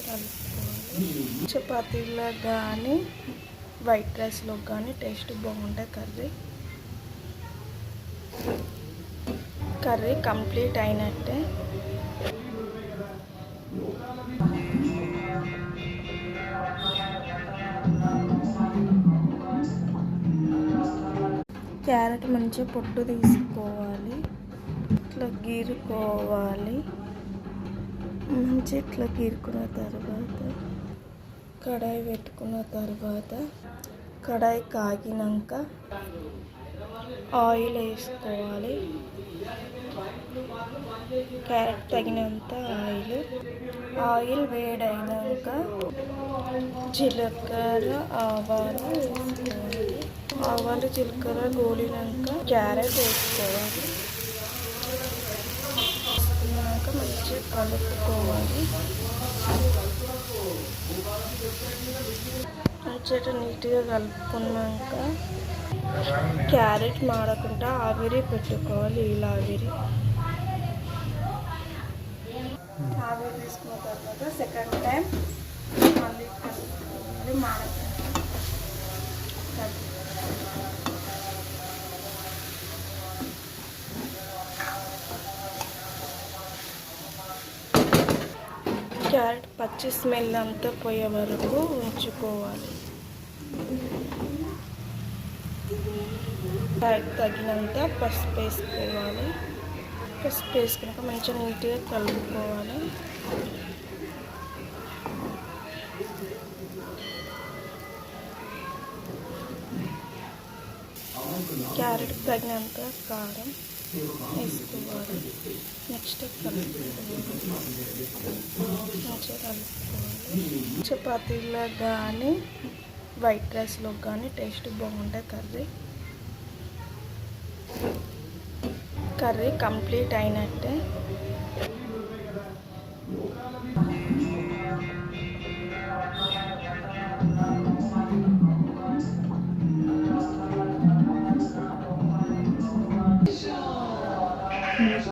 కలుపుకోవాలి. చపాతీలో కానీ వైట్ రైస్లో కానీ టేస్ట్ బాగుంటుంది. కర్రీ కంప్లీట్ అయినట్టే. క్యారెట్ మంచిగా పొట్టు తీసుకోవాలి, ఇట్లా గీరుకోవాలి. మంచిగా ఇట్లా గీరుకున్న తర్వాత కడాయి పెట్టుకున్న తర్వాత కడాయి కాగినాక ఆయిల్ వేసుకోవాలి. క్యారెట్ తగినంత ఆయిల్ వేడైనాక జీలకర్ర ఆవాలు వేసుకోవాలి. ఆవాలు జీలకర్ర గోలినాక క్యారెట్ వేసుకోవాలి. వేసుకున్నాక మంచిగా కలుపుకోవాలి. మంచిగా నీట్గా కలుపుకున్నాక క్యారెట్ మాడకుండా ఆవిరి పెట్టుకోవాలి. ఇలా ఆవిరి తీసుకున్న తర్వాత సెకండ్ టైం మళ్ళీ కలుపుకోవాలి. మాడకుండా క్యారెట్ పచ్చి స్మెల్ అంతా పోయే వరకు ఉంచుకోవాలి. క్యారెట్ తగినంత పసుపు వేసుకోవాలి. పసుపు వేసుకున్నాక మంచిగా నీట్గా కలుపుకోవాలి. క్యారెట్ తగినంత కారం వేసుకోవాలి. నెక్స్ట్ కలుపుకోవాలి. మంచిగా కలుపుకోవాలి. చపాతీలో కానీ వైట్ రైస్లో కానీ టేస్ట్ బాగుంటుంది. కర్రీ కంప్లీట్ అయినట్టే.